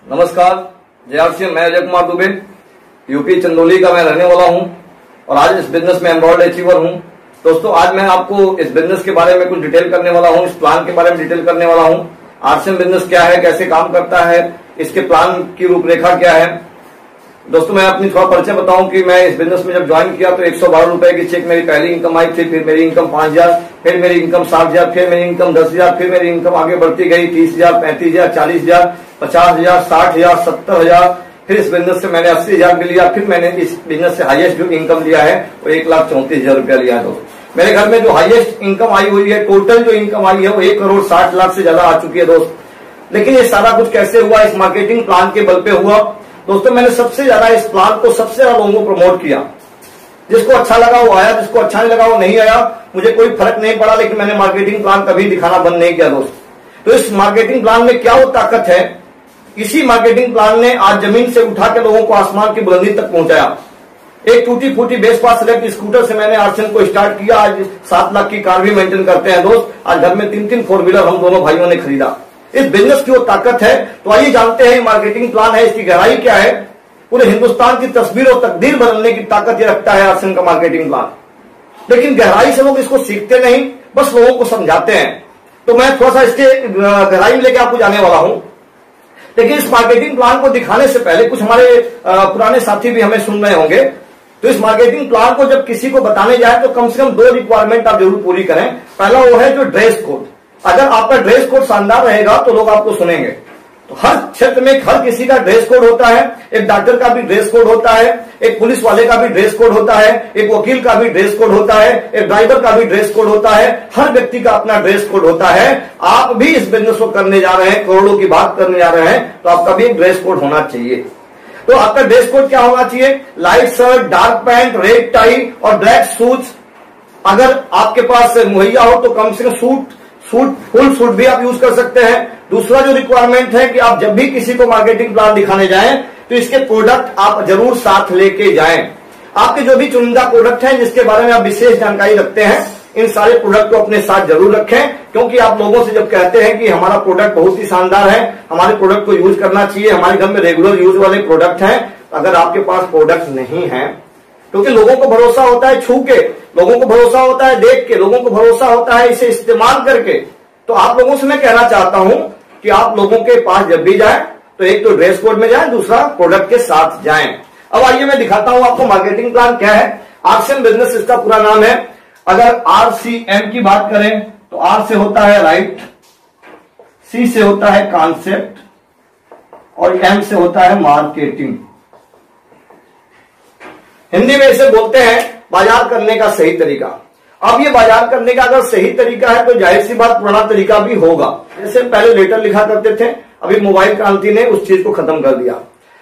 नमस्कार, जय आरसीएम। मैं अजय कुमार दुबे, यूपी चंदौली का मैं रहने वाला हूं और आज इस बिजनेस में एम्ब्रॉयड अचीवर हूं। दोस्तों, आज मैं आपको इस बिजनेस के बारे में कुछ डिटेल करने वाला हूं, इस प्लान के बारे में डिटेल करने वाला हूं। आरसीएम बिजनेस क्या है, कैसे काम करता है, इसके प्लान की रूपरेखा क्या है। दोस्तों, मैं अपनी थोड़ा परिचय बताऊं कि मैं इस बिजनेस में जब ज्वाइन किया तो 112 रुपए की चेक मेरी पहली इनकम आई थी, फिर मेरी इनकम 5,000, फिर मेरी इनकम 7,000, फिर मेरी इनकम 10,000, फिर मेरी इनकम आगे बढ़ती गई 30,000, 35,000, 40,000, 50,000, 60,000, 70,000। फिर इस बिजनेस से मैंने 80,000 भी लिया। फिर मैंने इस बिजनेस से हाईएस्ट जो इनकम लिया है वो 1,34,000 रुपया लिया है। दोस्त, मेरे घर में जो हाईएस्ट इनकम आई हुई है, टोटल जो इनकम आई है वो 1,60,00,000 से ज्यादा आ चुकी है दोस्त। लेकिन ये सारा कुछ कैसे हुआ? इस मार्केटिंग प्लान के बल पे हुआ। दोस्तों, मैंने सबसे ज्यादा इस प्लान को सबसे ज्यादा लोगों को प्रमोट किया। जिसको अच्छा लगा वो आया, जिसको अच्छा नहीं लगा वो नहीं आया, मुझे कोई फर्क नहीं पड़ा। लेकिन मैंने मार्केटिंग प्लान कभी दिखाना बंद नहीं किया दोस्त। तो इस मार्केटिंग प्लान में क्या वो ताकत है, इसी मार्केटिंग प्लान ने आज जमीन से उठा के लोगों को आसमान की बुलंदी तक पहुंचाया। एक टूटी फूटी बेस पास सेलेक्ट स्कूटर से मैंने आरसीएम को स्टार्ट किया। आज 7 लाख की कार भी मेंटेन करते हैं दोस्त। आज घर में 3-3 4 व्हीलर हम दोनों भाइयों ने खरीदा। इस बिजनेस की वो ताकत है। तो आइए जानते हैं मार्केटिंग प्लान है, इसकी गहराई क्या है। पूरे हिंदुस्तान की तस्वीर और तकदीर बदलने की ताकत ये रखता है आरसीएम का मार्केटिंग प्लान। लेकिन गहराई से लोग इसको सीखते नहीं, बस लोगों को समझाते हैं। तो मैं थोड़ा सा इसके गहराई में लेके आपको जाने वाला हूं। लेकिन इस मार्केटिंग प्लान को दिखाने से पहले कुछ हमारे पुराने साथी भी हमें सुन रहे होंगे। तो इस मार्केटिंग प्लान को जब किसी को बताने जाए तो कम से कम 2 रिक्वायरमेंट आप जरूर पूरी करें। पहला वो है जो ड्रेस कोड। अगर आपका ड्रेस कोड शानदार रहेगा तो लोग आपको सुनेंगे। तो हर क्षेत्र में हर किसी का ड्रेस कोड होता है। एक डॉक्टर का भी ड्रेस कोड होता है, एक पुलिस वाले का भी ड्रेस कोड होता है, एक वकील का भी ड्रेस कोड होता है, एक ड्राइवर का भी ड्रेस कोड होता है। हर व्यक्ति का अपना ड्रेस कोड होता है। आप भी इस बिजनेस को करने जा रहे हैं, करोड़ों की बात करने जा रहे हैं, तो आपका भी एक ड्रेस कोड होना चाहिए। तो आपका ड्रेस कोड क्या होना चाहिए? Light shirt, dark pant, red tie और ब्लैक शूज। अगर आपके पास मुहैया हो तो कम से कम फुल सूट भी आप यूज कर सकते हैं। दूसरा जो रिक्वायरमेंट है कि आप जब भी किसी को मार्केटिंग प्लान दिखाने जाएं तो इसके प्रोडक्ट आप जरूर साथ लेके जाएं। आपके जो भी चुनिंदा प्रोडक्ट हैं जिसके बारे में आप विशेष जानकारी रखते हैं, इन सारे प्रोडक्ट को अपने साथ जरूर रखें। क्योंकि आप लोगों से जब कहते हैं कि हमारा प्रोडक्ट बहुत ही शानदार है, हमारे प्रोडक्ट को यूज करना चाहिए, हमारे घर में रेगुलर यूज वाले प्रोडक्ट हैं, अगर आपके पास प्रोडक्ट नहीं है, क्योंकि लोगों को भरोसा होता है छू के, लोगों को भरोसा होता है देख के, लोगों को भरोसा होता है इसे इस्तेमाल करके। तो आप लोगों से मैं कहना चाहता हूं कि आप लोगों के पास जब भी जाएं तो एक तो ड्रेस कोड में जाएं, दूसरा प्रोडक्ट के साथ जाएं। अब आइए मैं दिखाता हूं आपको मार्केटिंग प्लान क्या है। आरसीएम बिजनेस इसका पूरा नाम है। अगर आरसीएम की बात करें तो आर से होता है राइट, सी से होता है कॉन्सेप्ट और एम से होता है मार्केटिंग। हिंदी में इसे बोलते हैं बाजार करने का सही तरीका। अब ये बाजार करने का अगर सही तरीका है तो जाहिर सी बात पुराना तरीका भी होगा। जैसे पहले लेटर लिखा करते थे, अभी मोबाइल क्रांति ने उस चीज को खत्म कर दिया।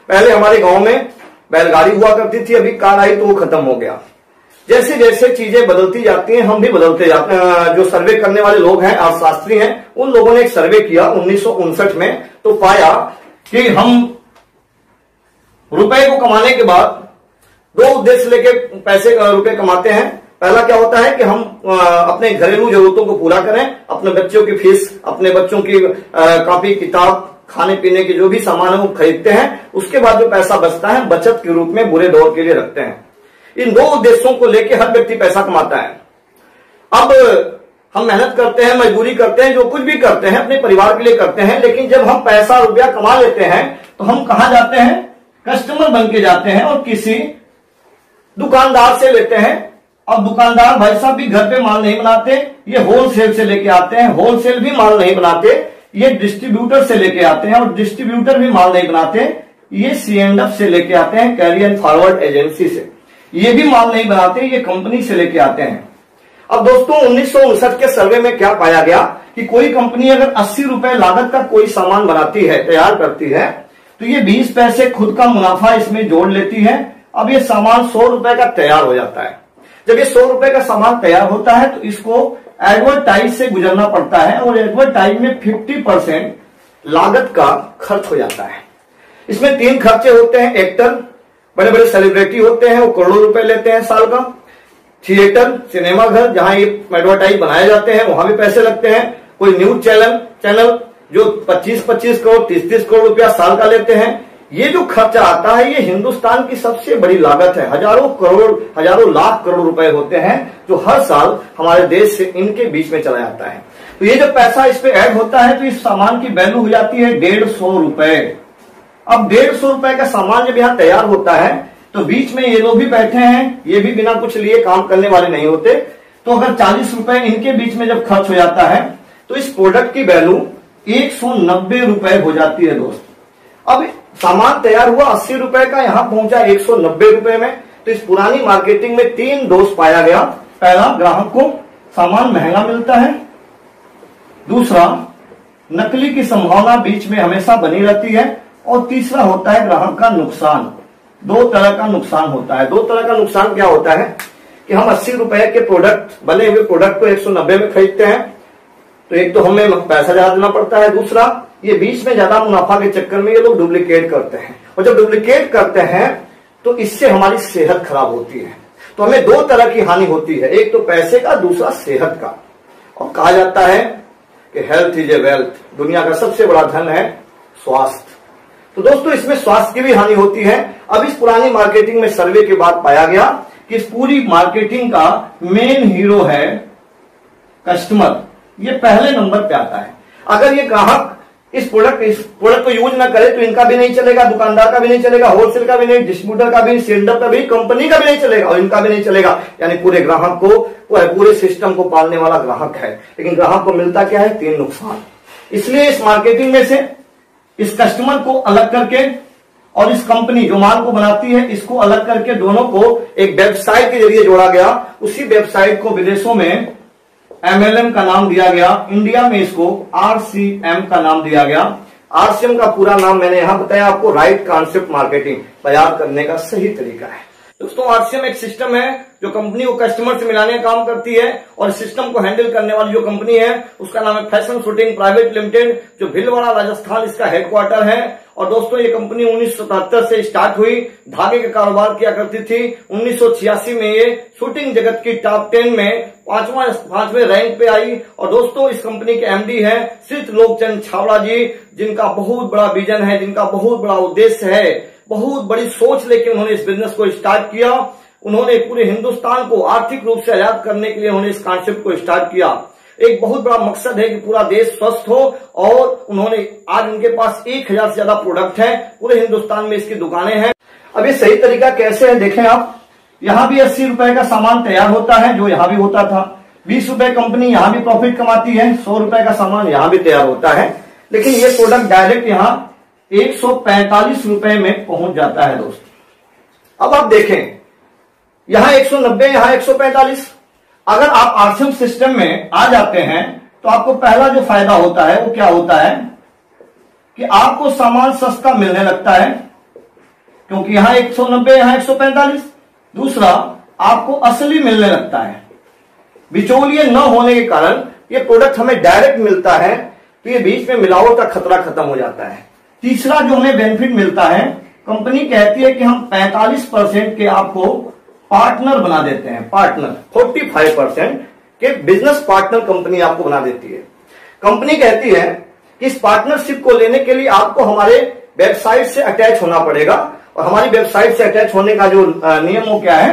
पहले हमारे गांव में बैलगाड़ी हुआ करती थी, अभी कार आई तो वो खत्म हो गया। जैसे जैसे चीजें बदलती जाती हैं हम भी बदलते जाते हैं। जो सर्वे करने वाले लोग हैं, अर्थशास्त्री हैं, उन लोगों ने एक सर्वे किया 1959 में, तो पाया कि हम रुपए को कमाने के बाद 2 उद्देश्य लेके रुपए कमाते हैं। पहला क्या होता है कि हम अपने घरेलू जरूरतों को पूरा करें, अपने बच्चों की फीस, अपने बच्चों की कॉपी किताब, खाने पीने के जो भी सामान है वो खरीदते हैं। उसके बाद जो पैसा बचता है बचत के रूप में बुरे दौर के लिए रखते हैं। इन 2 उद्देश्यों को लेकर हर व्यक्ति पैसा कमाता है। अब हम मेहनत करते हैं, मजदूरी करते हैं, जो कुछ भी करते हैं अपने परिवार के लिए करते हैं। लेकिन जब हम पैसा रुपया कमा लेते हैं तो हम कहां जाते हैं? कस्टमर बन के जाते हैं और किसी दुकानदार से लेते हैं। अब दुकानदार भाई साहब भी घर पे माल नहीं बनाते, ये होलसेल से लेके आते हैं। होलसेल भी माल नहीं बनाते, ये डिस्ट्रीब्यूटर से लेके आते हैं। और डिस्ट्रीब्यूटर भी माल नहीं बनाते, ये C&F से लेके आते हैं, कैरी एंड फॉरवर्ड एजेंसी से। ये भी माल नहीं बनाते, ये कंपनी से लेके आते हैं। अब दोस्तों 1959 के सर्वे में क्या पाया गया कि कोई कंपनी अगर 80 रुपए लागत का कोई सामान बनाती है, तैयार करती है, तो ये 20 पैसे खुद का मुनाफा इसमें जोड़ लेती है। अब ये सामान 100 रुपए का तैयार हो जाता है। जब ये 100 रुपए का सामान तैयार होता है तो इसको एडवर्टाइज से गुजरना पड़ता है और एडवर्टाइज में 50% लागत का खर्च हो जाता है। इसमें 3 खर्चे होते हैं। एक्टर, बड़े बड़े सेलिब्रिटी होते हैं, वो करोड़ों रुपए लेते हैं साल का। थिएटर, सिनेमा घर, जहां ये एडवर्टाइज बनाए जाते हैं, वहां भी पैसे लगते हैं। कोई न्यूज चैनल जो 25-25 करोड़ 30-30 करोड़ रुपया साल का लेते हैं, ये जो खर्चा आता है ये हिंदुस्तान की सबसे बड़ी लागत है। हजारों करोड़ हजारों लाख करोड़ रुपए होते हैं जो हर साल हमारे देश से इनके बीच में चला जाता है। तो ये जब पैसा इस पे ऐड होता है तो इस सामान की वैल्यू हो जाती है 150 रुपए। अब 150 रुपए का सामान जब यहाँ तैयार होता है तो बीच में ये लोग भी बैठे हैं, ये भी बिना कुछ लिए काम करने वाले नहीं होते। तो अगर 40 रुपए इनके बीच में जब खर्च हो जाता है तो इस प्रोडक्ट की वैल्यू 190 रुपए हो जाती है दोस्त। अब सामान तैयार हुआ 80 रुपए का, यहां पहुंचा 190 रुपए में। तो इस पुरानी मार्केटिंग में 3 दोष पाया गया। पहला, ग्राहक को सामान महंगा मिलता है। दूसरा, नकली की संभावना बीच में हमेशा बनी रहती है। और तीसरा होता है ग्राहक का नुकसान। 2 तरह का नुकसान होता है। 2 तरह का नुकसान क्या होता है कि हम 80 रुपए के प्रोडक्ट, बने हुए प्रोडक्ट को 190 में खरीदते हैं, तो एक तो हमें पैसा ज्यादा देना पड़ता है। दूसरा, ये बीच में ज्यादा मुनाफा के चक्कर में ये लोग डुप्लीकेट करते हैं, और जब डुप्लीकेट करते हैं तो इससे हमारी सेहत खराब होती है। तो हमें 2 तरह की हानि होती है, एक तो पैसे का, दूसरा सेहत का। और कहा जाता है कि हेल्थ इज ए वेल्थ, दुनिया का सबसे बड़ा धन है स्वास्थ्य। तो दोस्तों इसमें स्वास्थ्य की भी हानि होती है। अब इस पुरानी मार्केटिंग में सर्वे के बाद पाया गया कि इस पूरी मार्केटिंग का मेन हीरो है कस्टमर। ये पहले नंबर पे आता है। अगर ये ग्राहक इस प्रोडक्ट को यूज ना करे तो इनका भी नहीं चलेगा, दुकानदार का भी नहीं चलेगा, होलसेल का भी नहीं, डिस्ट्रीब्यूटर का भी, सेंटर का भी, कंपनी का भी नहीं चलेगा, और इनका भी नहीं चलेगा। यानी पूरे ग्राहक को, पूरे सिस्टम को पालने वाला ग्राहक है। लेकिन ग्राहक को मिलता क्या है? 3 नुकसान। इसलिए इस मार्केटिंग में से इस कस्टमर को अलग करके और इस कंपनी जो माल को बनाती है इसको अलग करके दोनों को एक वेबसाइट के जरिए जोड़ा गया। उसी वेबसाइट को विदेशों में MLM का नाम दिया गया, इंडिया में इसको RCM का नाम दिया गया। RCM का पूरा नाम मैंने यहां बताया आपको, राइट कॉन्सेप्ट मार्केटिंग, तैयार करने का सही तरीका है। दोस्तों RCM एक सिस्टम है जो कंपनी को कस्टमर से मिलाने का काम करती है, और सिस्टम को हैंडल करने वाली जो कंपनी है उसका नाम है फैशन शूटिंग प्राइवेट लिमिटेड, जो भीलवाड़ा राजस्थान इसका हेडक्वार्टर है। और दोस्तों ये कंपनी 1977 से स्टार्ट हुई, धागे का कारोबार किया करती थी। 1986 में ये शूटिंग जगत की टॉप 10 में 5वें रैंक पे आई। और दोस्तों इस कंपनी के MD है श्री त्रिलोकचंद छाबड़ा जी, जिनका बहुत बड़ा विजन है, जिनका बहुत बड़ा उद्देश्य है, बहुत बड़ी सोच लेके उन्होंने इस बिजनेस को स्टार्ट किया। उन्होंने पूरे हिंदुस्तान को आर्थिक रूप से आजाद करने के लिए उन्होंने इस कॉन्सेप्ट को स्टार्ट किया। एक बहुत बड़ा मकसद है कि पूरा देश स्वस्थ हो, और उन्होंने आज उनके पास 1000 से ज्यादा प्रोडक्ट है, पूरे हिंदुस्तान में इसकी दुकानें हैं। अब ये सही तरीका कैसे है देखें आप। यहां भी 80 रुपए का सामान तैयार होता है जो यहां भी होता था। 20 रुपए कंपनी यहां भी प्रॉफिट कमाती है, 100 रुपए का सामान यहां भी तैयार होता है। लेकिन ये प्रोडक्ट डायरेक्ट यहां 145 रुपए में पहुंच जाता है दोस्त। अब आप देखें, यहां 190, यहां 145। अगर आप RCM सिस्टम में आ जाते हैं तो आपको पहला जो फायदा होता है वो क्या होता है कि आपको सामान सस्ता मिलने लगता है, क्योंकि यहां 190, यहां 145। दूसरा, आपको असली मिलने लगता है, बिचौलिए न होने के कारण ये प्रोडक्ट हमें डायरेक्ट मिलता है, तो ये बीच में मिलावट का खतरा खत्म हो जाता है। तीसरा जो हमें बेनिफिट मिलता है, कंपनी कहती है कि हम 45% के आपको पार्टनर बना देते हैं। पार्टनर 45% के बिजनेस पार्टनर कंपनी आपको बना देती है। कंपनी कहती है कि इस पार्टनरशिप को लेने के लिए आपको हमारे वेबसाइट से अटैच होना पड़ेगा, और हमारी वेबसाइट से अटैच होने का जो नियम वो क्या है,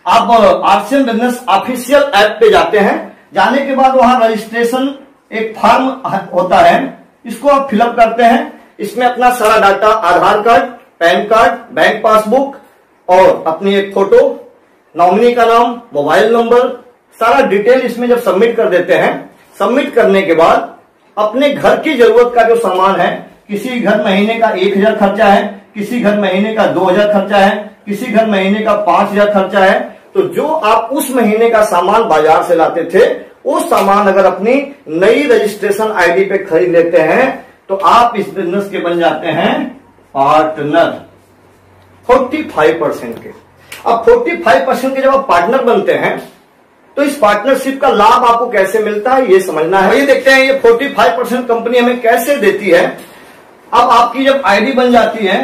आप RCM बिजनेस ऑफिशियल ऐप पे जाते हैं। जाने के बाद वहां रजिस्ट्रेशन एक फॉर्म होता है, इसको आप फिलअप करते हैं। इसमें अपना सारा data, Aadhaar card, PAN card, bank passbook और अपनी एक फोटो, नॉमिनी का नाम, मोबाइल नंबर, सारा डिटेल इसमें जब सबमिट कर देते हैं, सबमिट करने के बाद अपने घर की जरूरत का जो सामान है, किसी घर महीने का 1000 खर्चा है, किसी घर महीने का 2000 खर्चा है, किसी घर महीने का 5000 खर्चा है, तो जो आप उस महीने का सामान बाजार से लाते थे, वो सामान अगर अपनी नई रजिस्ट्रेशन आईडी पे खरीद लेते हैं तो आप इस बिजनेस के बन जाते हैं पार्टनर 45% के। अब 45% के जब आप पार्टनर बनते हैं तो इस पार्टनरशिप का लाभ आपको कैसे मिलता है ये समझना है। ये देखते हैं ये 45% कंपनी हमें कैसे देती है। अब आपकी जब आईडी बन जाती है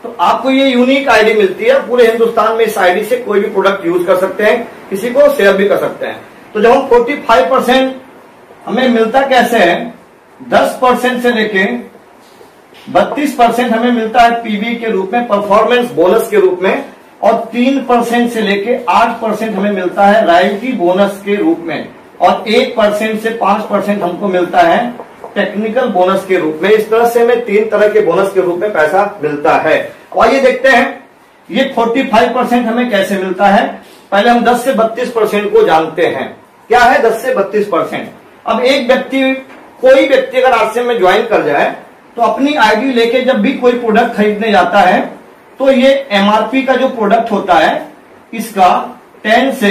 तो आपको ये यूनिक आईडी मिलती है। पूरे हिंदुस्तान में इस आईडी से कोई भी प्रोडक्ट यूज कर सकते हैं, किसी को शेयर भी कर सकते हैं। तो जब हम 45% हमें मिलता कैसे है 10% से लेके 32% हमें मिलता है पीवी के रूप में, परफॉर्मेंस बोनस के रूप में, और 3% से लेके 8% हमें मिलता है रॉयल्टी बोनस के रूप में, और 1% से 5% हमको मिलता है टेक्निकल बोनस के रूप में। इस तरह से हमें 3 तरह के बोनस के रूप में पैसा मिलता है। और ये देखते हैं ये 45% हमें कैसे मिलता है। पहले हम 10 से 32% को जानते हैं। क्या है 10 से 32%? अब एक व्यक्ति, कोई व्यक्ति अगर आज से में ज्वाइन कर जाए तो अपनी आईडी लेके जब भी कोई प्रोडक्ट खरीदने जाता है तो ये एमआरपी का जो प्रोडक्ट होता है इसका 10 से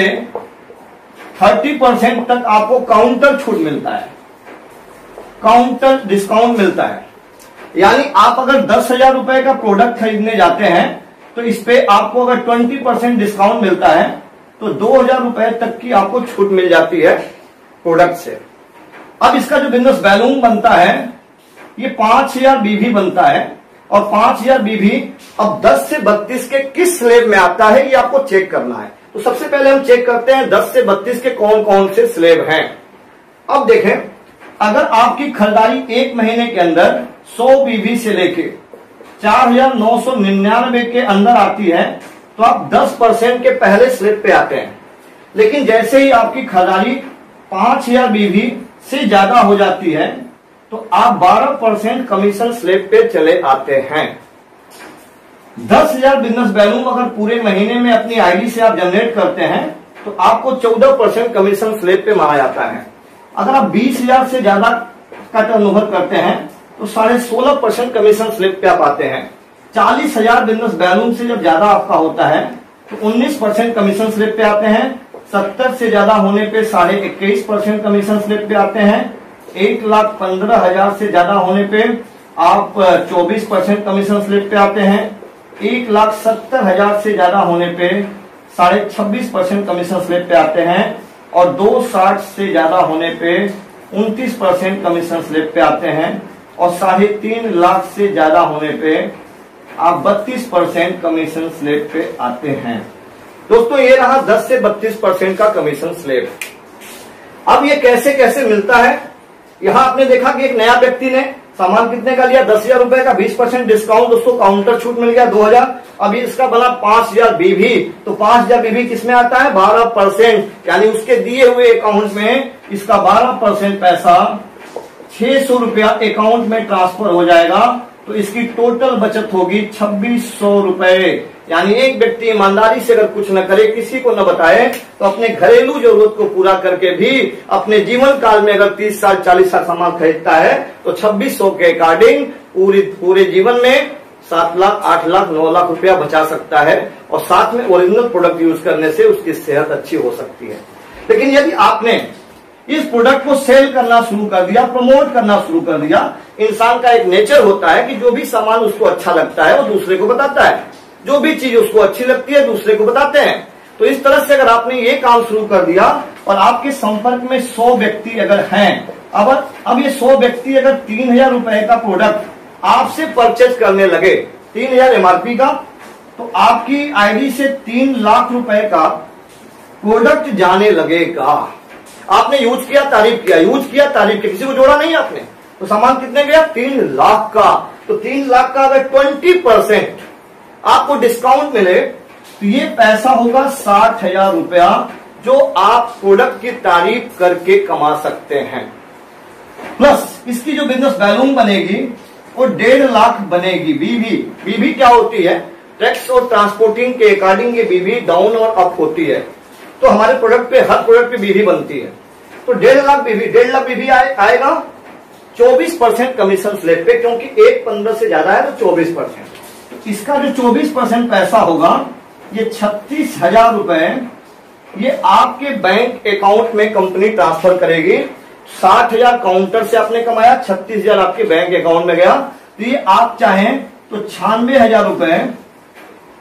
30% तक आपको काउंटर छूट मिलता है, काउंटर डिस्काउंट मिलता है। यानी आप अगर 10,000 रुपए का प्रोडक्ट खरीदने जाते हैं तो इस पे आपको अगर 20% डिस्काउंट मिलता है तो 2,000 रुपए तक की आपको छूट मिल जाती है प्रोडक्ट से। अब इसका जो बिजनेस वैल्यूम बनता है ये 5,000 बीवी बनता है, और 5,000 बीवी अब 10 से 32 के किस स्लेब में आता है ये आपको चेक करना है। तो सबसे पहले हम चेक करते हैं 10 से 32 के कौन कौन से स्लेब हैं। अब देखें, अगर आपकी खरीदारी एक महीने के अंदर 100 बीवी से लेके 4,999 के अंदर आती है तो आप 10% के पहले स्लेब पे आते हैं। लेकिन जैसे ही आपकी खरीदारी 5,000 बीवी से ज्यादा हो जाती है तो आप 12% कमीशन स्लेब पे चले आते हैं। 10,000 बिजनेस वैल्यूम अगर पूरे महीने में अपनी आईडी से आप जनरेट करते हैं तो आपको 14% कमीशन स्लेब पे माना जाता है। अगर आप 20,000 से ज्यादा का टर्नओवर करते हैं तो 16.5% कमीशन स्लेब पे आप आते हैं। 40,000 बिजनेस वैल्यूम से जब ज्यादा आपका होता है तो 19% कमीशन स्लेब पे आते हैं। 70 से ज्यादा होने पे 21.5% कमीशन स्लेब पे आते हैं। 1,15,000 से ज्यादा होने पे आप 24% कमीशन स्लेब पे आते हैं। 1,70,000 से ज्यादा होने पे 26.5% कमीशन स्लेब पे आते हैं, और 2,60 से ज्यादा होने पे 29% कमीशन स्लेब पे आते हैं, और 3.5 लाख से ज्यादा होने पे आप 32% कमीशन स्लेब पे आते हैं। दोस्तों ये रहा 10 से 32% का कमीशन स्लेब। अब ये कैसे कैसे मिलता है, यहां आपने देखा कि एक नया व्यक्ति ने सामान कितने का लिया, 10,000 रुपए का, 20% डिस्काउंट, उसको काउंटर छूट मिल गया 2,000। अभी इसका बना 5,000 बीवी, तो 5,000 बीवी किसमें आता है 12%, यानी उसके दिए हुए अकाउंट में इसका 12% पैसा 600 रुपया अकाउंट में ट्रांसफर हो जाएगा। तो इसकी टोटल बचत होगी 2,600 रुपए। यानी एक व्यक्ति ईमानदारी से अगर कुछ न करे, किसी को न बताए, तो अपने घरेलू जरूरत को पूरा करके भी अपने जीवन काल में अगर 30 साल 40 साल सामान खरीदता है तो 2,600 के अकॉर्डिंग पूरे जीवन में 7 लाख 8 लाख 9 लाख रुपया बचा सकता है, और साथ में ओरिजिनल प्रोडक्ट यूज करने से उसकी सेहत अच्छी हो सकती है। लेकिन यदि आपने इस प्रोडक्ट को सेल करना शुरू कर दिया, प्रमोट करना शुरू कर दिया, इंसान का एक नेचर होता है कि जो भी सामान उसको अच्छा लगता है वो दूसरे को बताता है, जो भी चीज उसको अच्छी लगती है दूसरे को बताते हैं। तो इस तरह से अगर आपने ये काम शुरू कर दिया और आपके संपर्क में 100 व्यक्ति अगर हैं, अब ये 100 व्यक्ति अगर 3,000 रुपए का प्रोडक्ट आपसे परचेज करने लगे, 3,000 एमआरपी का, तो आपकी आईडी से 3 लाख रुपए का प्रोडक्ट जाने लगेगा। आपने यूज किया, तारीफ किया, यूज किया, तारीफ किया, किसी को जोड़ा नहीं आपने, तो सामान कितने गया 3 लाख का। तो 3 लाख का अगर 20% आपको डिस्काउंट मिले तो ये पैसा होगा 60,000 रुपया, जो आप प्रोडक्ट की तारीफ करके कमा सकते हैं। प्लस इसकी जो बिजनेस वैल्यूम बनेगी वो 1.5 लाख बनेगी। बीवी क्या होती है, टैक्स और ट्रांसपोर्टिंग के अकॉर्डिंग ये बीवी डाउन और अप होती है। तो हमारे प्रोडक्ट पे, हर प्रोडक्ट पे बीवी बनती है। तो 1.5 लाख बीवी आएगा 24% कमीशन स्लेब पे, क्योंकि 1.15 से ज्यादा है तो 24%। इसका जो 24% पैसा होगा ये 36,000 रुपए ये आपके बैंक अकाउंट में कंपनी ट्रांसफर करेगी। 60,000 काउंटर से आपने कमाया, 36,000 आपके बैंक अकाउंट में गया। तो ये आप चाहें तो 96,000 रुपए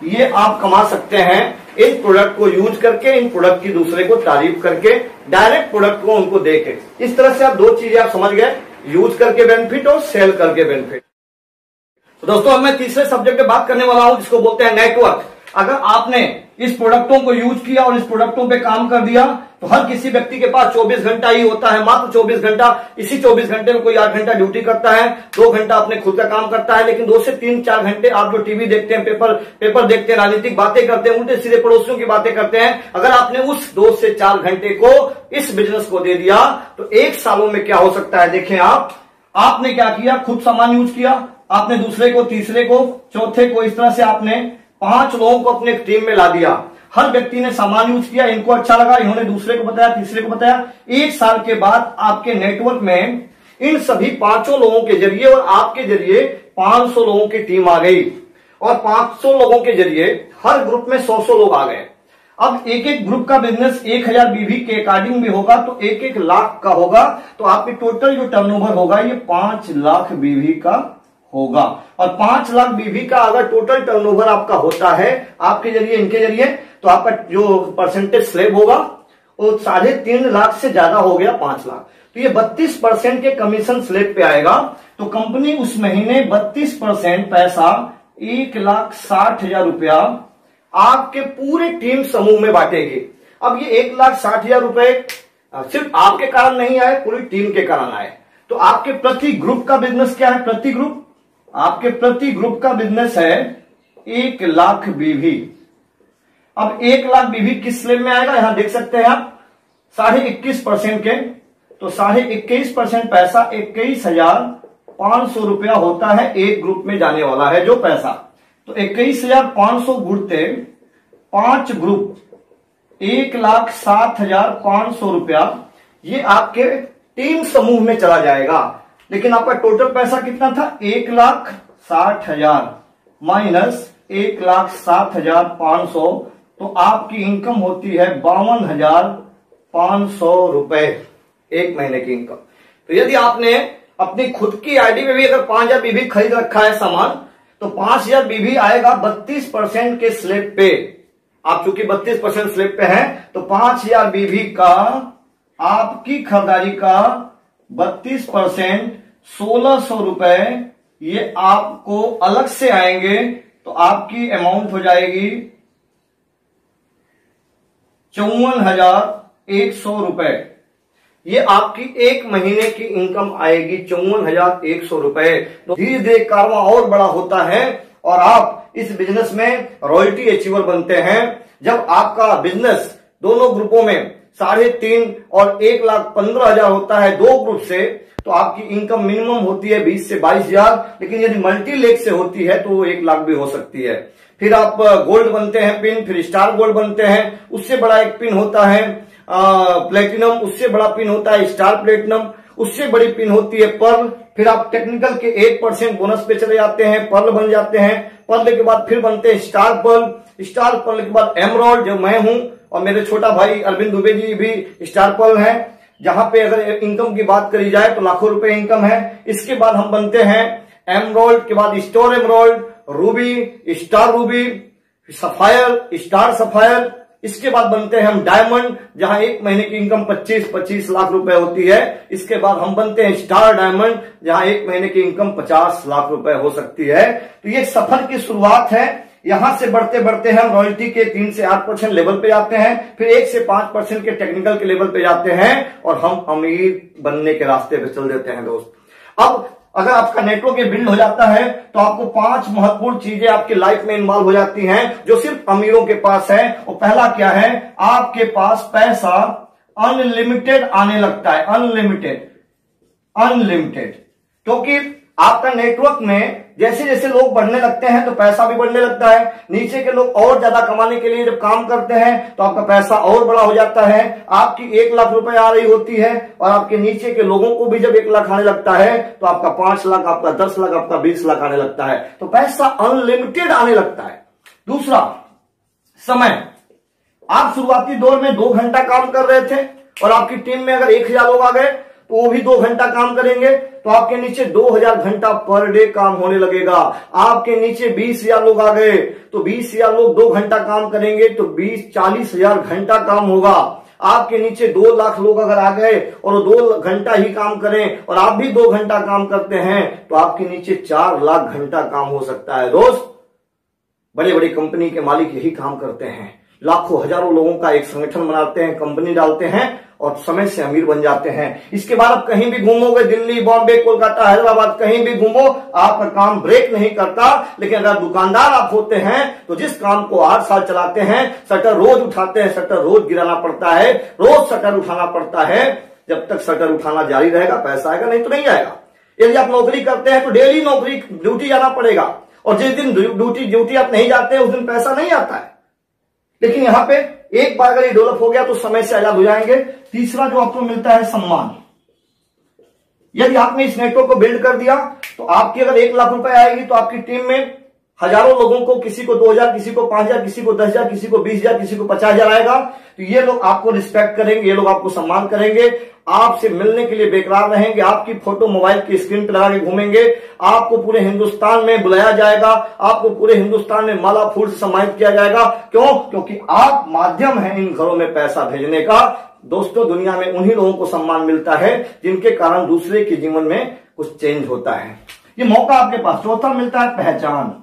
ये आप कमा सकते हैं इन प्रोडक्ट को यूज करके, इन प्रोडक्ट की दूसरे को तारीफ करके, डायरेक्ट प्रोडक्ट को उनको देके। इस तरह से आप 2 चीजें आप समझ गए, यूज करके बेनिफिट और सेल करके बेनिफिट। तो दोस्तों अब मैं तीसरे सब्जेक्ट पे बात करने वाला हूं जिसको बोलते हैं नेटवर्क। अगर आपने इस प्रोडक्टों को यूज किया और इस प्रोडक्टों पे काम कर दिया, तो हर किसी व्यक्ति के पास 24 घंटा ही होता है, मात्र 24 घंटा। इसी 24 घंटे में कोई 8 घंटा ड्यूटी करता है, 2 घंटा अपने खुद का काम करता है, लेकिन 2 से 3-4 घंटे आप जो टीवी देखते हैं, पेपर देखते हैं, राजनीतिक बातें करते हैं, उल्टे सीधे पड़ोसियों की बातें करते हैं, अगर आपने उस 2 से 4 घंटे को इस बिजनेस को दे दिया तो 1 सालों में क्या हो सकता है। देखें आपने क्या किया, खुद सामान यूज किया, आपने दूसरे को, तीसरे को, चौथे को, इस तरह से आपने 5 लोगों को अपने टीम में ला दिया। हर व्यक्ति ने सामान यूज किया, इनको अच्छा लगा, इन्होंने दूसरे को बताया, तीसरे को बताया। 1 साल के बाद आपके नेटवर्क में इन सभी 5 लोगों के जरिए और आपके जरिए 500 लोगों की टीम आ गई, और 500 लोगों के जरिए हर ग्रुप में 100 लोग आ गए। अब एक ग्रुप का बिजनेस 1000 बीवी के अकॉर्डिंग भी होगा तो 1 लाख का होगा, तो आपकी टोटल जो टर्नओवर होगा ये 5 लाख बीवी का होगा। और 5 लाख बीवी का अगर टोटल टर्नओवर आपका होता है आपके जरिए, इनके जरिए, तो आपका जो परसेंटेज स्लैब होगा वो 3.5 लाख से ज्यादा हो गया, 5 लाख। तो ये 32% के कमीशन स्लैब पे आएगा। तो कंपनी उस महीने 32% पैसा 1,60,000 रुपया आपके पूरे टीम समूह में बांटेगी। अब ये 1,60,000 रुपए सिर्फ आपके कारण नहीं आए, पूरी टीम के कारण आए। तो आपके प्रति ग्रुप का बिजनेस क्या है, प्रति ग्रुप, आपके प्रति ग्रुप का बिजनेस है 1 लाख बीवी। अब 1 लाख बीवी किस स्लैब में आएगा, यहां देख सकते हैं आप 21.5% के, तो 21.5% पैसा 21,500 रुपया होता है एक ग्रुप में जाने वाला है जो पैसा। तो 21,500 गुणते 5 ग्रुप 1,60,500 रुपया ये आपके टीम समूह में चला जाएगा। लेकिन आपका टोटल पैसा कितना था, 1,60,000 माइनस 1,60,500, तो आपकी इनकम होती है 52,500 रुपए, एक महीने की इनकम। तो यदि आपने अपनी खुद की आईडी में भी अगर 5,000 बीवी खरीद रखा है सामान, तो 5,000 बीवी आएगा 32% के स्लैब पे। आप चूंकि 32% स्लैब पे हैं, तो 5,000 बीवी का आपकी खरीदारी का 32% 1,600 रुपए ये आपको अलग से आएंगे। तो आपकी अमाउंट हो जाएगी 54,100 रुपए। ये आपकी एक महीने की इनकम आएगी 54,100 रुपए। तो धीरे धीरे कारवां और बड़ा होता है और आप इस बिजनेस में रॉयल्टी अचीवर बनते हैं। जब आपका बिजनेस दोनों ग्रुपों में 3.5 और 1,15,000 होता है दो ग्रुप से, तो आपकी इनकम मिनिमम होती है 20 से 22,000। लेकिन यदि मल्टी लेग से होती है तो वो 1 लाख भी हो सकती है। फिर आप गोल्ड बनते हैं पिन, फिर स्टार गोल्ड बनते हैं, उससे बड़ा एक पिन होता है प्लेटिनम, उससे बड़ा पिन होता है स्टार प्लेटिनम, उससे बड़ी पिन होती है पर्ल। फिर आप टेक्निकल के 8% बोनस पे चले जाते हैं, पर्ल बन जाते हैं। पर्ल के बाद फिर बनते हैं स्टार पर्ल, स्टार पर्ल के बाद एमरॉल्ड, जो मैं हूं और मेरे छोटा भाई अरविंद दुबे जी भी स्टार पर्ल है, जहां पे अगर इनकम की बात करी जाए तो लाखों रुपए इनकम है। इसके बाद हम बनते हैं एमरॉल्ड के बाद store Emerald, Ruby, star Ruby, sapphire, star sapphire. इसके बाद बनते हैं हम डायमंड, जहां एक महीने की इनकम 25 लाख रुपए होती है। इसके बाद हम बनते हैं स्टार डायमंड, जहां एक महीने की इनकम 50 लाख रुपए हो सकती है। तो ये सफर की शुरुआत है। यहां से बढ़ते बढ़ते हम रॉयल्टी के 3 से 8% लेवल पे जाते हैं, फिर 1 से 5% के टेक्निकल के लेवल पे जाते हैं और हम अमीर बनने के रास्ते पे चल देते हैं दोस्त। अब अगर आपका नेटवर्क बिल्ड हो जाता है तो आपको 5 महत्वपूर्ण चीजें आपके लाइफ में इन्वॉल्व हो जाती हैं जो सिर्फ अमीरों के पास है। और पहला क्या है, आपके पास पैसा अनलिमिटेड आने लगता है। अनलिमिटेड क्योंकि आपका नेटवर्क में जैसे जैसे लोग बढ़ने लगते हैं तो पैसा भी बढ़ने लगता है। नीचे के लोग और ज्यादा कमाने के लिए जब काम करते हैं तो आपका पैसा और बड़ा हो जाता है। आपकी 1 लाख रुपए आ रही होती है और आपके नीचे के लोगों को भी जब 1 लाख आने लगता है तो आपका 5 लाख, आपका 10 लाख, आपका 20 लाख आने लगता है। तो पैसा अनलिमिटेड आने लगता है। दूसरा, समय। आप शुरुआती दौर में 2 घंटा काम कर रहे थे और आपकी टीम में अगर 1,000 लोग आ गए तो वो भी 2 घंटा काम करेंगे, तो आपके नीचे 2,000 घंटा पर डे काम होने लगेगा। आपके नीचे 20,000 लोग आ गए तो 20,000 लोग 2 घंटा काम करेंगे तो 40,000 घंटा काम होगा। आपके नीचे 2 लाख लोग अगर आ गए और वो 2 घंटा ही काम करें और आप भी 2 घंटा काम करते हैं तो आपके नीचे 4 लाख घंटा काम हो सकता है। दोस्त, बड़ी बड़ी कंपनी के मालिक यही काम करते हैं। लाखों हजारों लोगों का एक संगठन बनाते हैं, कंपनी डालते हैं और समय से अमीर बन जाते हैं। इसके बाद आप कहीं भी घूमोगे, दिल्ली, बॉम्बे, कोलकाता, हैदराबाद, कहीं भी घूमो, आपका काम ब्रेक नहीं करता। लेकिन अगर दुकानदार आप होते हैं तो जिस काम को 8 साल चलाते हैं, शटर रोज उठाते हैं, शटर रोज गिराना पड़ता है, रोज शटर उठाना पड़ता है। जब तक शटर उठाना जारी रहेगा पैसा आएगा, नहीं तो नहीं आएगा। यदि आप नौकरी करते हैं तो डेली नौकरी ड्यूटी जाना पड़ेगा, और जिस दिन ड्यूटी आप नहीं जाते हैं उस दिन पैसा नहीं आता है। लेकिन यहां पे एक बार अगर ये डेवलप हो गया तो समय से आजाद हो जाएंगे। तीसरा जो आपको मिलता है सम्मान। यदि आपने इस नेटवर्क को बिल्ड कर दिया तो आपकी अगर 1 लाख रुपए आएगी तो आपकी टीम में हजारों लोगों को, किसी को 2000, किसी को 5000, किसी को 10,000, किसी को 20,000, किसी को 50,000 आएगा। तो ये लोग आपको रिस्पेक्ट करेंगे, ये लोग आपको सम्मान करेंगे, आपसे मिलने के लिए बेकरार रहेंगे, आपकी फोटो मोबाइल की स्क्रीन पर लगा के घूमेंगे, आपको पूरे हिंदुस्तान में बुलाया जाएगा, आपको पूरे हिंदुस्तान में माला फूल से सम्मानित किया जाएगा। क्यों? क्योंकि आप माध्यम हैं इन घरों में पैसा भेजने का। दोस्तों, दुनिया में उन्हीं लोगों को सम्मान मिलता है जिनके कारण दूसरे के जीवन में कुछ चेंज होता है। ये मौका आपके पास। चौथा मिलता है पहचान।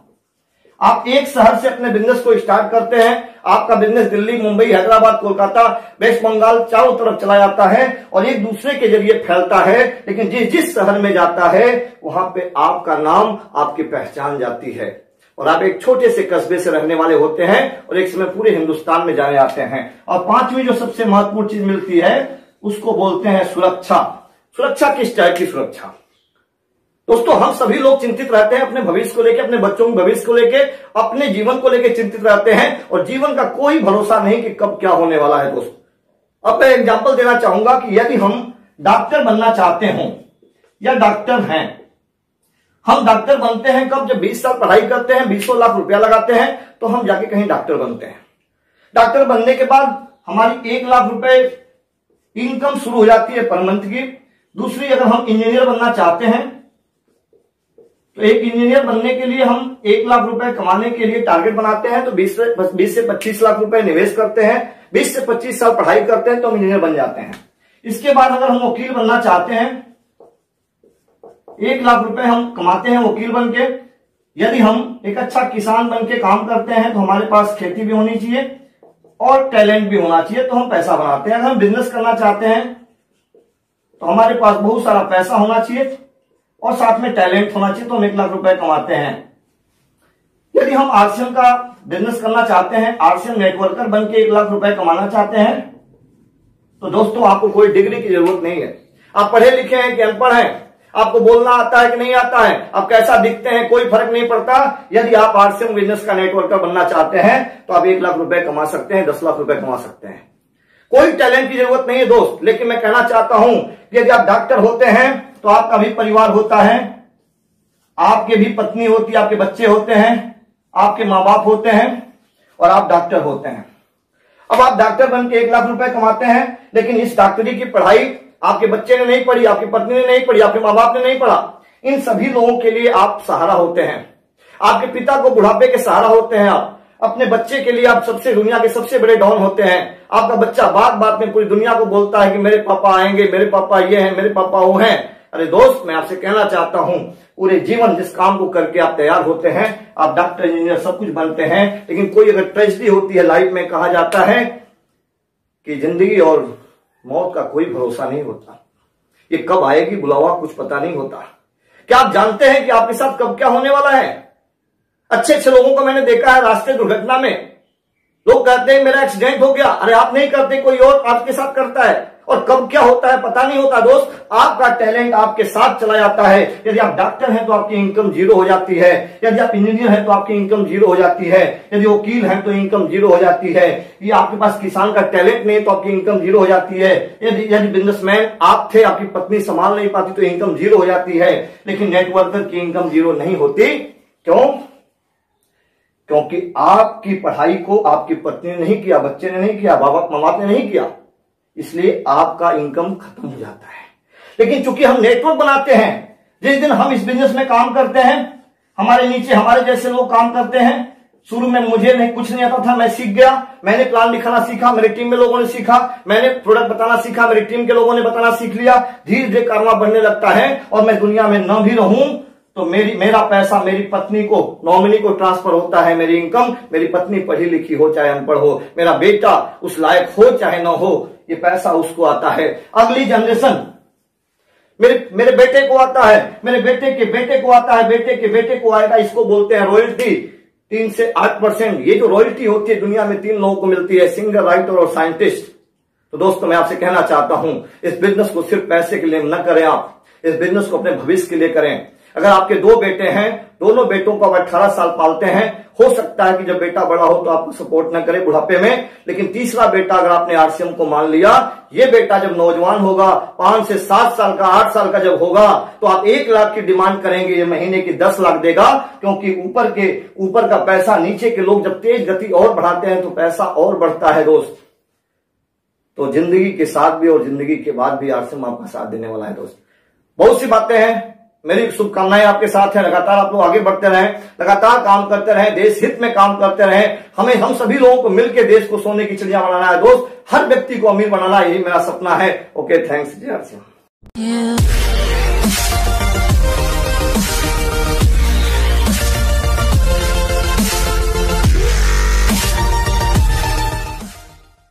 आप एक शहर से अपने बिजनेस को स्टार्ट करते हैं, आपका बिजनेस दिल्ली, मुंबई, हैदराबाद, कोलकाता, वेस्ट बंगाल चारों तरफ चला जाता है और एक दूसरे के जरिए फैलता है। लेकिन जिस शहर में जाता है वहां पे आपका नाम, आपकी पहचान जाती है और आप एक छोटे से कस्बे से रहने वाले होते हैं और एक समय पूरे हिंदुस्तान में जाने आते हैं। और पांचवी जो सबसे महत्वपूर्ण चीज मिलती है उसको बोलते हैं सुरक्षा। सुरक्षा किस टाइप की सुरक्षा? दोस्तों, हम सभी लोग चिंतित रहते हैं अपने भविष्य को लेकर, अपने बच्चों के भविष्य को लेकर, अपने जीवन को लेकर चिंतित रहते हैं और जीवन का कोई भरोसा नहीं कि कब क्या होने वाला है। दोस्तों, अब मैं एग्जांपल देना चाहूंगा कि यदि हम डॉक्टर बनना चाहते हो या डॉक्टर हैं, हम डॉक्टर बनते हैं कब? जब 20 साल पढ़ाई करते हैं, 20 लाख रुपया लगाते हैं तो हम जाके कहीं डॉक्टर बनते हैं। डॉक्टर बनने के बाद हमारी 1 लाख रुपए इनकम शुरू हो जाती है पर मंथ की। दूसरी, अगर हम इंजीनियर बनना चाहते हैं तो एक इंजीनियर बनने के लिए हम 1 लाख रुपए कमाने के लिए टारगेट बनाते हैं तो 20 से 25 लाख रुपए निवेश करते हैं, 20 से 25 साल पढ़ाई करते हैं तो हम इंजीनियर बन जाते हैं। इसके बाद अगर हम वकील बनना चाहते हैं, 1 लाख रुपए हम कमाते हैं वकील बन के। यदि हम एक अच्छा किसान बन के काम करते हैं तो हमारे पास खेती भी होनी चाहिए और टैलेंट भी होना चाहिए तो हम पैसा बनाते हैं। अगर हम बिजनेस करना चाहते हैं तो हमारे पास बहुत सारा पैसा होना चाहिए और साथ में टैलेंट होना चाहिए तो हम 1 लाख रुपए कमाते हैं। यदि हम आरसीएम का बिजनेस करना चाहते हैं, आरसीएम नेटवर्कर बन के 1 लाख रुपए कमाना चाहते हैं तो दोस्तों आपको कोई डिग्री की जरूरत नहीं है। आप पढ़े लिखे हैं कि अनपढ़ हैं, आपको बोलना आता है कि नहीं आता है, आप कैसा दिखते हैं, कोई फर्क नहीं पड़ता। यदि आप आरसीएम बिजनेस का नेटवर्कर बनना चाहते हैं तो आप 1 लाख रुपए कमा सकते हैं, 10 लाख रुपए कमा सकते हैं। कोई टैलेंट की जरूरत नहीं है दोस्त। लेकिन मैं कहना चाहता हूं कि यदि आप डॉक्टर होते हैं तो आपका भी परिवार होता है, आपके भी पत्नी होती है, आपके बच्चे होते हैं, आपके माँ बाप होते हैं और आप डॉक्टर होते हैं। अब आप डॉक्टर बन के 1 लाख रुपए कमाते हैं, लेकिन इस डॉक्टरी की पढ़ाई आपके बच्चे ने नहीं पढ़ी, आपकी पत्नी ने नहीं पढ़ी, आपके माँ बाप ने नहीं पढ़ा। इन सभी लोगों के लिए आप सहारा होते हैं। आपके पिता को बुढ़ापे के सहारा होते हैं। आप अपने बच्चे के लिए आप दुनिया के सबसे बड़े डॉन होते हैं। आपका बच्चा बात बात में पूरी दुनिया को बोलता है कि मेरे पापा आएंगे, मेरे पापा ये हैं, मेरे पापा वो हैं। अरे दोस्त, मैं आपसे कहना चाहता हूं, पूरे जीवन जिस काम को करके आप तैयार होते हैं, आप डॉक्टर, इंजीनियर सब कुछ बनते हैं, लेकिन कोई अगर ट्रेजेडी होती है लाइफ में, कहा जाता है कि जिंदगी और मौत का कोई भरोसा नहीं होता। ये कब आएगी बुलावा कुछ पता नहीं होता। क्या आप जानते हैं कि आपके साथ कब क्या होने वाला है? अच्छे अच्छे लोगों को मैंने देखा है रास्ते दुर्घटना में, लोग कहते हैं मेरा एक्सीडेंट हो गया। अरे आप नहीं करते, कोई और आपके साथ करता है और कब क्या होता है पता नहीं होता। दोस्त, आपका टैलेंट आपके साथ चला जाता है। यदि आप डॉक्टर हैं तो आपकी इनकम 0 हो जाती है, यदि आप इंजीनियर हैं तो आपकी इनकम 0 हो जाती है, यदि वकील हैं तो इनकम 0 हो जाती है, ये आपके पास किसान का टैलेंट नहीं तो आपकी इनकम 0 हो जाती है, यदि बिजनेसमैन आप थे, आपकी पत्नी संभाल नहीं पाती तो इनकम 0 हो जाती है। लेकिन नेटवर्कर की इनकम 0 नहीं होती। क्यों? क्योंकि आपकी पढ़ाई को आपकी पत्नी ने नहीं किया, बच्चे ने नहीं किया, माँ बाप ने नहीं किया, इसलिए आपका इनकम खत्म हो जाता है। लेकिन चूंकि हम नेटवर्क बनाते हैं, जिस दिन हम इस बिजनेस में काम करते हैं, हमारे नीचे हमारे जैसे लोग काम करते हैं। शुरू में मुझे कुछ नहीं आता था, मैं सीख गया, मैंने प्लान लिखाना सीखा, मेरी टीम में लोगों ने सीखा, मैंने प्रोडक्ट बताना सीखा, मेरी टीम के लोगों ने बताना सीख लिया। धीरे धीरे कारवा बढ़ने लगता है और मैं दुनिया में न भी रहूं तो मेरा पैसा मेरी पत्नी को, नॉमिनी को ट्रांसफर होता है, मेरी इनकम, मेरी पत्नी पढ़ी लिखी हो चाहे अनपढ़ हो, मेरा बेटा उस लायक हो चाहे ना हो, ये पैसा उसको आता है। अगली जनरेशन मेरे बेटे को आता है, मेरे बेटे के बेटे को आता है, बेटे के बेटे को आएगा, इसको बोलते हैं रॉयल्टी। 3 से 8% ये जो रॉयल्टी होती है दुनिया में 3 लोगों को मिलती है, सिंगर, राइटर और साइंटिस्ट। तो दोस्तों मैं आपसे कहना चाहता हूं, इस बिजनेस को सिर्फ पैसे के लिए न करें, आप इस बिजनेस को अपने भविष्य के लिए करें। अगर आपके 2 बेटे हैं, दोनों बेटों को 18 साल पालते हैं, हो सकता है कि जब बेटा बड़ा हो तो आपको सपोर्ट न करे बुढ़ापे में, लेकिन तीसरा बेटा अगर आपने आरसीएम को मान लिया, ये बेटा जब नौजवान होगा, 5 से 7 साल का, 8 साल का जब होगा, तो आप 1 लाख की डिमांड करेंगे, ये महीने की 10 लाख देगा। क्योंकि ऊपर का पैसा, नीचे के लोग जब तेज गति और बढ़ाते हैं तो पैसा और बढ़ता है दोस्त। तो जिंदगी के साथ भी और जिंदगी के बाद भी आरसीएम आपका साथ देने वाला है दोस्त। बहुत सी बातें हैं, मेरी शुभकामनाएं आपके साथ हैं। लगातार आप लोग आगे बढ़ते रहें, लगातार काम करते रहें, देश हित में काम करते रहें। हम सभी लोगों को मिलकर देश को सोने की चिड़िया बनाना है दोस्त, हर व्यक्ति को अमीर बनाना, यही मेरा सपना है। Okay, thanks. जय आरसीएम।